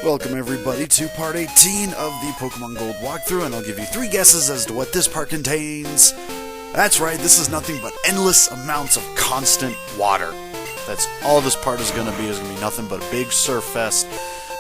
Welcome everybody to part 18 of the Pokemon Gold walkthrough, and I'll give you 3 guesses as to what this part contains. That's right, this is nothing but endless amounts of constant water. That's all this part is going to be nothing but a big surf fest.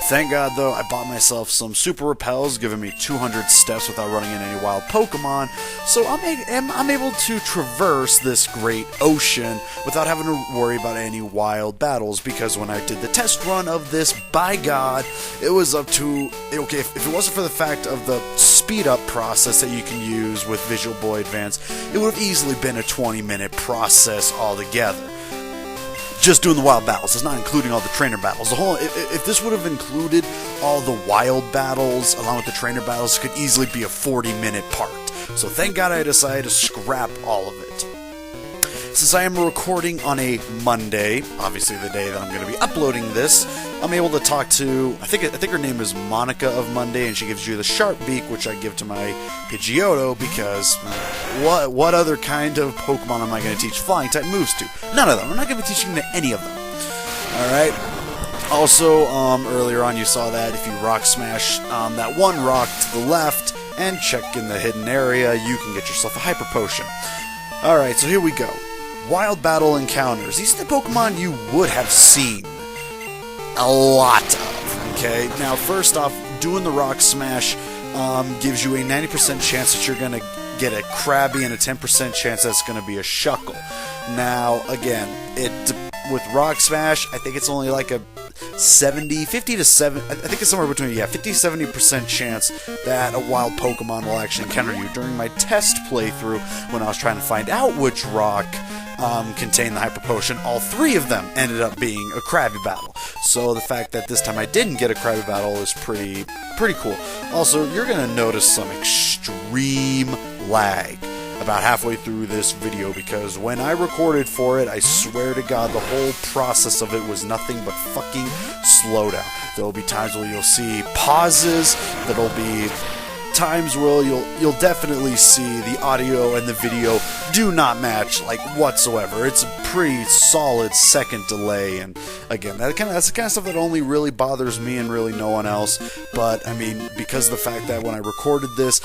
Thank God, though, I bought myself some super repels, giving me 200 steps without running into any wild Pokemon, so I'm able to traverse this great ocean without having to worry about any wild battles, because when I did the test run of this, by God, it was up to, okay, if it wasn't for the fact of the speed-up process that you can use with Visual Boy Advance, it would have easily been a 20-minute process altogether. Just doing the wild battles. It's not including all the trainer battles. If this would have included all the wild battles along with the trainer battles, it could easily be a 40-minute part. So thank God I decided to scrap all of it. Since I am recording on a Monday, obviously the day that I'm going to be uploading this, I'm able to talk to, I think her name is Monica of Monday, and she gives you the Sharp Beak, which I give to my Pidgeotto, because what other kind of Pokemon am I going to teach flying type moves to? None of them. I'm not going to be teaching to any of them. Alright. Also, earlier on you saw that if you Rock Smash that one rock to the left and check in the hidden area, you can get yourself a Hyper Potion. Alright, so here we go. Wild Battle Encounters. These are the Pokemon you would have seen a lot of, okay? Now, first off, doing the Rock Smash gives you a 90% chance that you're going to get a Krabby and a 10% chance that's going to be a Shuckle. Now, again, with Rock Smash, I think it's only like a 50 to 7, I think it's somewhere between, 50-70% chance that a wild Pokemon will actually encounter you. During my test playthrough, when I was trying to find out which rock contained the Hyper Potion, all 3 of them ended up being a Krabby battle. So the fact that this time I didn't get a Krabby battle is pretty cool. Also, you're going to notice some extreme lag about halfway through this video, because when I recorded for it, I swear to God, the whole process of it was nothing but fucking slowdown. There will be times where you'll see pauses, there'll be times where you'll definitely see the audio and the video do not match, like, whatsoever. It's a pretty solid second delay, and again, that's the kind of stuff that only really bothers me and really no one else. But I mean, because of the fact that when I recorded this,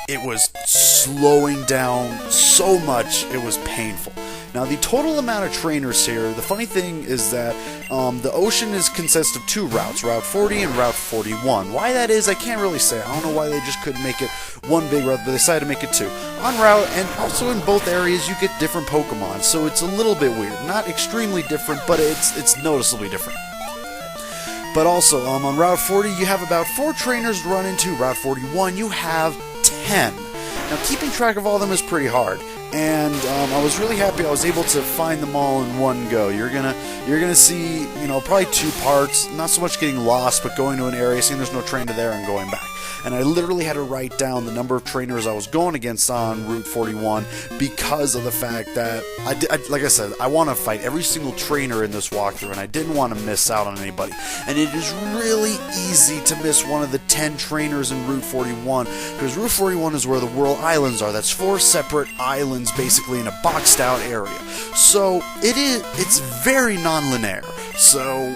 it was slowing down so much, it was painful. Now, the total amount of trainers here, the funny thing is that the ocean consists of 2 routes, Route 40 and Route 41. Why that is, I can't really say. I don't know why they just couldn't make it one big route, but they decided to make it 2. On route, and also in both areas, you get different Pokemon, so it's a little bit weird. Not extremely different, but it's noticeably different. But also, on Route 40, you have about 4 trainers to run into. Route 41, you have 10. Now, keeping track of all of them is pretty hard, and I was really happy I was able to find them all in one go. You're gonna see, probably 2 parts, not so much getting lost, but going to an area, seeing there's no trainer there, and going back. And I literally had to write down the number of trainers I was going against on Route 41 because of the fact that, like I said, I want to fight every single trainer in this walkthrough, and I didn't want to miss out on anybody. And it is really easy to miss one of the 10 trainers in Route 41, because Route 41 is where the Whirl Islands are. That's 4 separate islands, basically, in a boxed out area. So it's very non-linear. So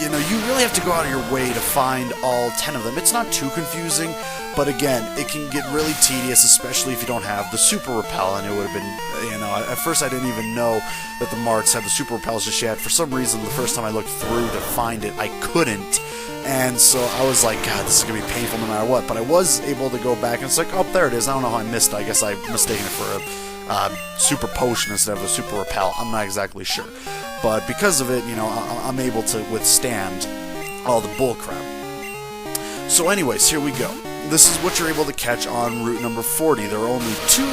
you really have to go out of your way to find all 10 of them. It's not too confusing, but again, it can get really tedious, especially if you don't have the Super Repel, and it would have been, at first I didn't even know that the Marts had the Super Repels just yet. For some reason, the first time I looked through to find it, I couldn't, and so I was like, God, this is going to be painful no matter what, but I was able to go back, and it's like, oh, there it is. I don't know how I missed it. I guess I've mistaken it for a Super Potion instead of a Super Repel. I'm not exactly sure. But because of it, I'm able to withstand all the bullcrap. So anyways, here we go. This is what you're able to catch on route number 40. There are only 2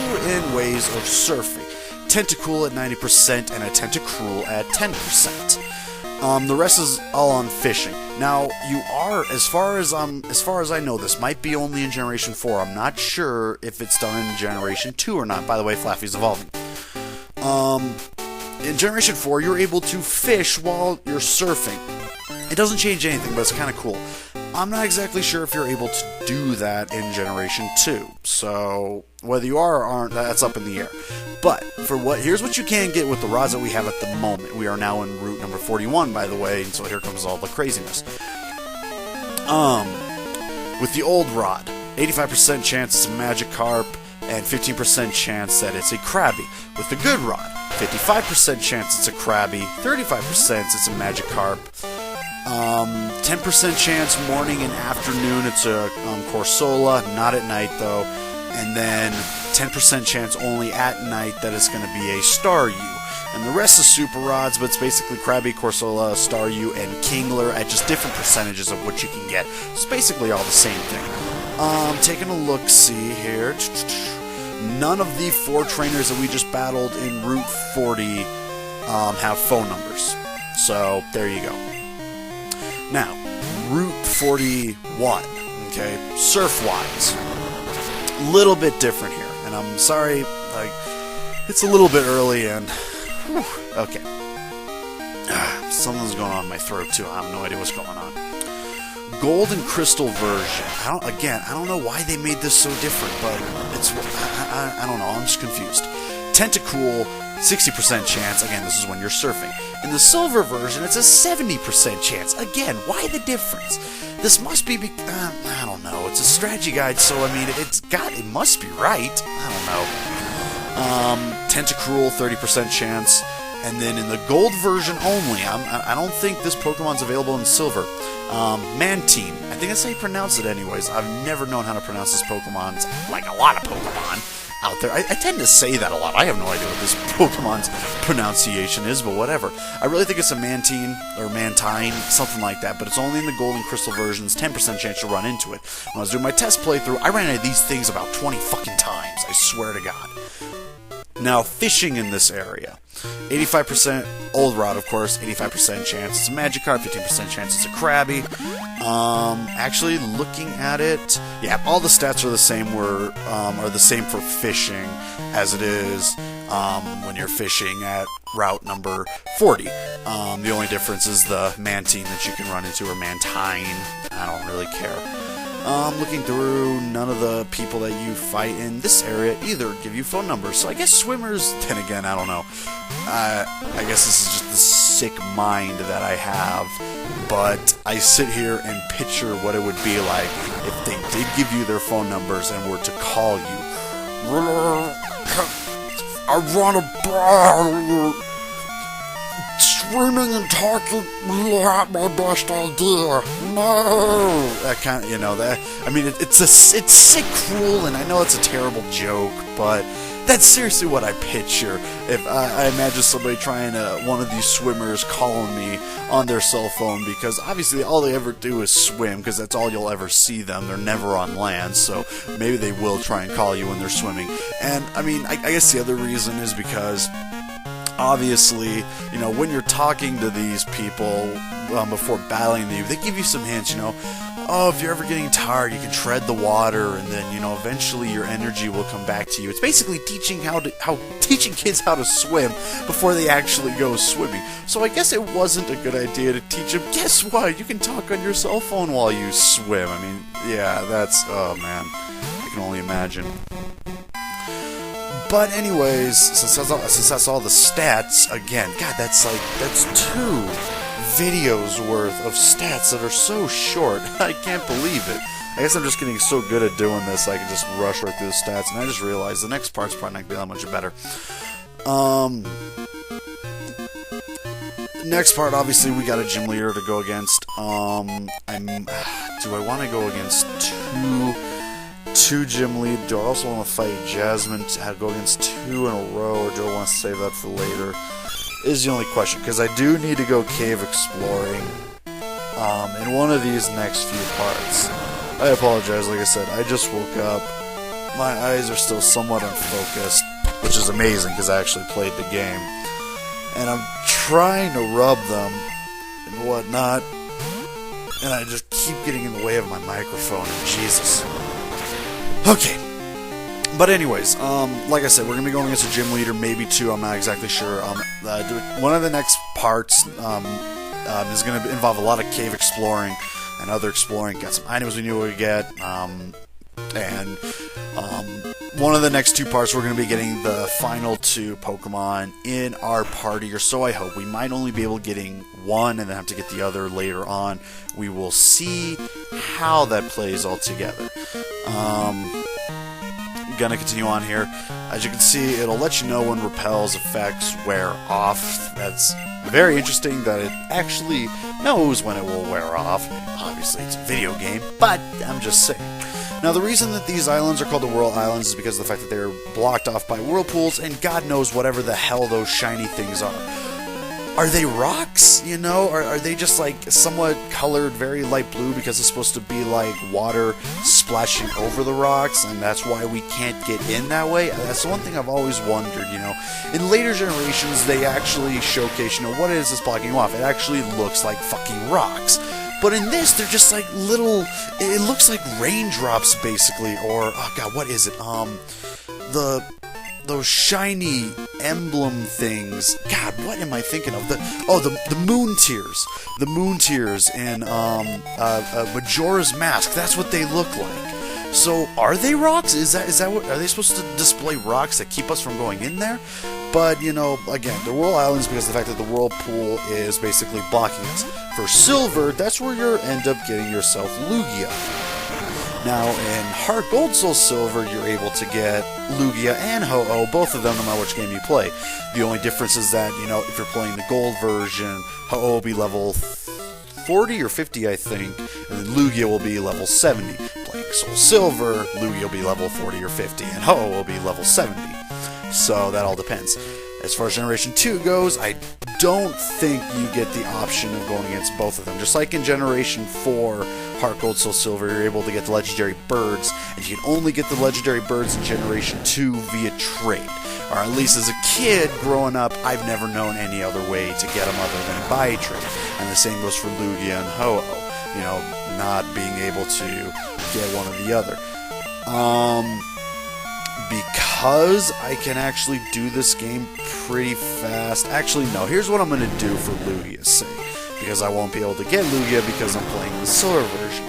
ways of surfing. Tentacool at 90% and a Tentacruel at 10%. The rest is all on fishing. Now, you are, as far as I know, this might be only in Generation 4. I'm not sure if it's done in Generation 2 or not. By the way, Flaffy's evolving. In Generation 4, you're able to fish while you're surfing. It doesn't change anything, but it's kind of cool. I'm not exactly sure if you're able to do that in Generation 2. So, whether you are or aren't, that's up in the air. But, here's what you can get with the rods that we have at the moment. We are now in route number 41, by the way, and so here comes all the craziness. With the old rod, 85% chance it's a Magikarp, and 15% chance that it's a Krabby. With the good rod, 55% chance it's a Krabby, 35% it's a Magikarp, 10% chance morning and afternoon it's a Corsola, not at night though, and then 10% chance only at night that it's going to be a Staryu. And the rest is super rods, but it's basically Krabby, Corsola, Staryu, and Kingler at just different percentages of what you can get. It's basically all the same thing. Taking a look-see here. None of the 4 trainers that we just battled in Route 40 have phone numbers. So, there you go. Now, Route 41, okay, surf-wise, a little bit different here. And I'm sorry, like, it's a little bit early and... Whew, okay. Something's going on in my throat, too. I have no idea what's going on. Gold and Crystal version. I don't know why they made this so different, but it's... I don't know. I'm just confused. Tentacool, 60% chance. Again, this is when you're surfing. In the Silver version, it's a 70% chance. Again, why the difference? This must be... I don't know. It's a strategy guide, so, I mean, it must be right. I don't know. Tentacruel, 30% chance, and then in the gold version only, I don't think this Pokemon's available in silver. Mantine, I think that's how you pronounce it anyways. I've never known how to pronounce this Pokemon's, like a lot of Pokemon out there. I tend to say that a lot. I have no idea what this Pokemon's pronunciation is, but whatever. I really think it's a Mantine, or Mantine, something like that, but it's only in the gold and crystal versions, 10% chance to run into it. When I was doing my test playthrough, I ran into these things about 20 fucking times, I swear to God. Now, fishing in this area. 85% old rod, of course, 85% chance it's a Magikarp, 15% chance it's a Krabby. Actually, looking at it, yeah, all the stats are the same. Are the same for fishing as it is when you're fishing at route number 40. The only difference is the Mantine that you can run into, or Mantine. I don't really care. Looking through, none of the people that you fight in this area either give you phone numbers. So I guess swimmers, then again, I don't know. I guess this is just the sick mind that I have. But I sit here and picture what it would be like if they did give you their phone numbers and were to call you. I want to screaming and talking, not my best idea. No, that kind of, that. I mean, it's sick, cruel, and I know it's a terrible joke, but that's seriously what I picture. If I imagine somebody trying to, one of these swimmers calling me on their cell phone, because obviously all they ever do is swim, because that's all you'll ever see them. They're never on land, so maybe they will try and call you when they're swimming. And I mean, I guess the other reason is because, obviously, when you're talking to these people before battling them, they give you some hints, oh, if you're ever getting tired, you can tread the water, and then, eventually your energy will come back to you. It's basically teaching teaching kids how to swim before they actually go swimming. So I guess it wasn't a good idea to teach them, guess what, you can talk on your cell phone while you swim. I mean, yeah, oh man, I can only imagine. But anyways, since that's all the stats, again, God, that's 2 videos worth of stats that are so short. I can't believe it. I guess I'm just getting so good at doing this, I can just rush right through the stats, and I just realized the next part's probably not going to be that much better. Next part, obviously, we got a gym leader to go against. Do I want to go against two gym lead? Do I also want to fight Jasmine to go against 2 in a row, or do I want to save that for later? Is the only question, because I do need to go cave exploring in one of these next few parts. I apologize, like I said, I just woke up. My eyes are still somewhat unfocused, which is amazing because I actually played the game. And I'm trying to rub them and whatnot, and I just keep getting in the way of my microphone, and Jesus. Okay. But anyways, like I said, we're going to be going against a gym leader, maybe 2, I'm not exactly sure. One of the next parts is going to involve a lot of cave exploring and other exploring. Got some items we knew we would get, and One of the next 2 parts, we're going to be getting the final 2 Pokemon in our party, or so I hope. We might only be able to getting 1 and then have to get the other later on. We will see how that plays all together. Gonna continue on here. As you can see, it'll let you know when Repel's effects wear off. That's very interesting that it actually knows when it will wear off. Obviously, it's a video game, but I'm just saying. Now, the reason that these islands are called the Whirl Islands is because of the fact that they're blocked off by whirlpools, and God knows whatever the hell those shiny things are. Are they rocks? You know, are they just like somewhat colored very light blue because it's supposed to be like water splashing over the rocks, and that's why we can't get in that way? That's the one thing I've always wondered, you know. In later generations, they actually showcase, you know, what is this blocking off? It actually looks like fucking rocks. But in this, they're just like little, it looks like raindrops, basically, or, oh god, what is it? Those shiny emblem things. God, what am I thinking of? The moon tears. The moon tears in, Majora's Mask. That's what they look like. So, are they rocks? Is that what, are they supposed to display rocks that keep us from going in there? But, you know, again, the Whirl Islands, because of the fact that the whirlpool is basically blocking us. For silver, that's where you end up getting yourself Lugia. Now, in Heart Gold Soul Silver, you're able to get Lugia and Ho-Oh, both of them, no matter which game you play. The only difference is that, you know, if you're playing the gold version, Ho-Oh will be level 40 or 50, I think, and then Lugia will be level 70. Playing Soul Silver, Lugia will be level 40 or 50, and Ho-Oh will be level 70. So that all depends. As far as Generation 2 goes, I don't think you get the option of going against both of them. Just like in Generation 4, Heart Gold Soul Silver, you're able to get the legendary birds, and you can only get the legendary birds in Generation 2 via trade. Or at least as a kid growing up, I've never known any other way to get them other than by trade. And the same goes for Lugia and Ho-Oh, you know, not being able to get one or the other. Because I can actually do this game pretty fast. Actually, no, here's what I'm going to do for Lugia's sake. Because I won't be able to get Lugia because I'm playing the silver version.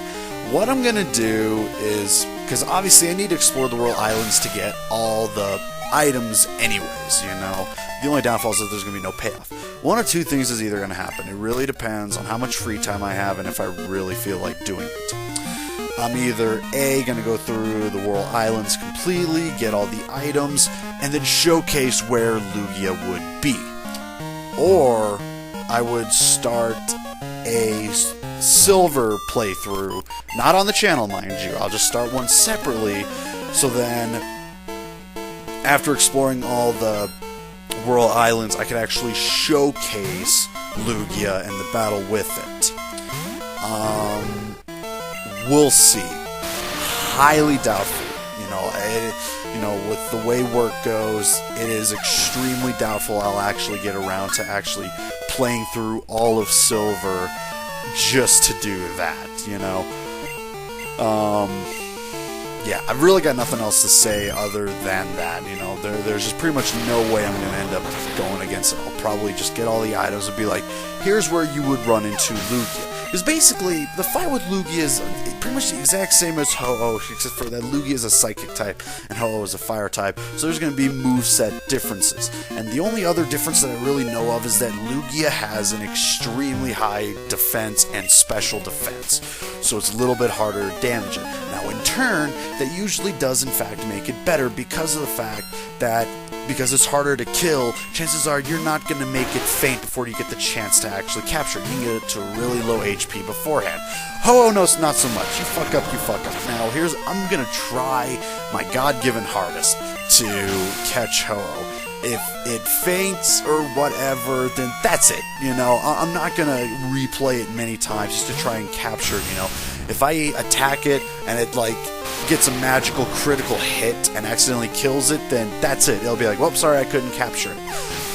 What I'm going to do is, because obviously I need to explore the Whirl Islands to get all the items anyways, you know. The only downfall is that there's going to be no payoff. One or two things is either going to happen. It really depends on how much free time I have and if I really feel like doing it. I'm either A, going to go through the Whirl Islands completely, get all the items, and then showcase where Lugia would be. Or I would start a silver playthrough, not on the channel, mind you. I'll just start one separately, so then after exploring all the Whirl Islands, I can actually showcase Lugia and the battle with it. We'll see. Highly doubtful. You know, with the way work goes, it is extremely doubtful I'll actually get around to actually playing through all of Silver just to do that, you know. Yeah, I've really got nothing else to say other than that, you know. There's just pretty much no way I'm going to end up going against it. I'll probably just get all the items and be like, here's where you would run into Lugia. Because basically, the fight with Lugia is pretty much the exact same as Ho-Oh, except for that Lugia is a psychic type and Ho-Oh is a fire type, so there's going to be moveset differences. And the only other difference that I really know of is that Lugia has an extremely high defense and special defense, so it's a little bit harder to damage it. Now, in turn, that usually does in fact make it better because of the fact that because it's harder to kill, chances are you're not going to make it faint before you get the chance to actually capture it. You can get it to a really low HP beforehand. Ho-Oh, no, not so much. You fuck up, you fuck up. Now, I'm going to try my God-given hardest to catch Ho-Oh. If it faints or whatever, then that's it, you know. I'm not going to replay it many times just to try and capture it, you know. If I attack it and it, like, gets a magical critical hit and accidentally kills it, then that's it. It'll be like, whoops, sorry, I couldn't capture it.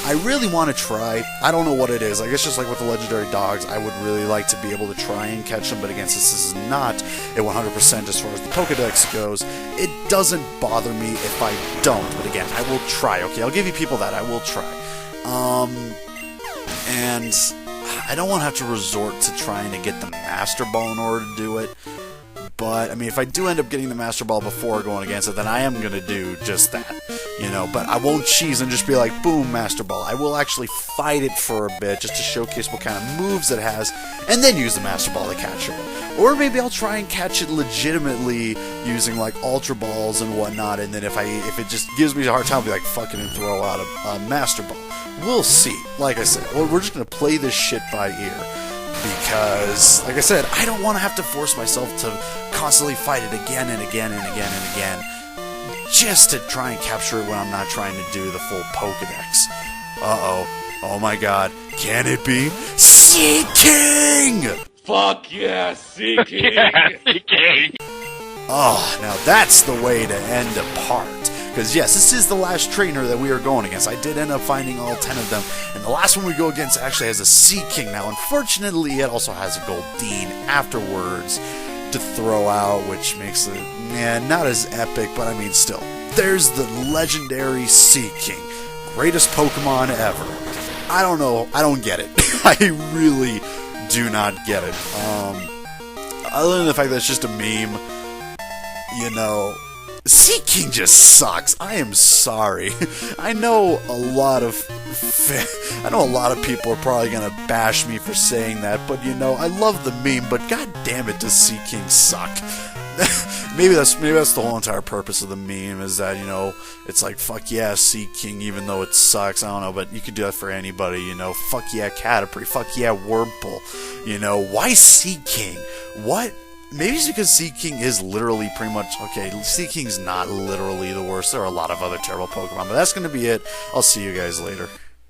I really want to try. I don't know what it is. I guess just like with the legendary dogs, I would really like to be able to try and catch them, but again, since this is not a 100% as far as the Pokedex goes, it doesn't bother me if I don't. But again, I will try, okay? I'll give you people that I will try. And I don't want to have to resort to trying to get the Master Ball in order to do it, But, I mean, if I do end up getting the Master Ball before going against it, then I am going to do just that, you know. But I won't cheese and just be like, boom, Master Ball. I will actually fight it for a bit just to showcase what kind of moves it has, and then use the Master Ball to catch it. Or maybe I'll try and catch it legitimately using, like, Ultra Balls and whatnot, and then if it just gives me a hard time, I'll be like, fucking and throw out a Master Ball. We'll see. Like I said, we're just going to play this shit by ear. Because, like I said, I don't want to have to force myself to constantly fight it again and again and again and again just to try and capture it when I'm not trying to do the full Pokedex. Uh-oh. Oh my god. Can it be Seaking? Fuck yeah, Seaking! Seaking! Oh, now that's the way to end a part. Because, yes, this is the last trainer that we are going against. I did end up finding all 10 of them. And the last one we go against actually has a Seaking. Now, unfortunately, it also has a Goldeen afterwards to throw out, which makes it, not as epic, but I mean, still. There's the legendary Seaking. Greatest Pokemon ever. I don't know. I don't get it. I really do not get it. Other than the fact that it's just a meme, you know, Seaking just sucks. I am sorry. I know a lot of people are probably gonna bash me for saying that, but you know, I love the meme, but god damn it, does Seaking suck. maybe that's the whole entire purpose of the meme, is that, you know, it's like, fuck yeah, Seaking, even though it sucks. I don't know, but you could do that for anybody, you know. Fuck yeah, Caterpie. Fuck yeah, Wurmple. You know, why Seaking? What? Maybe it's because Seaking is literally pretty much... Okay, Seaking's not literally the worst. There are a lot of other terrible Pokemon, but that's going to be it. I'll see you guys later.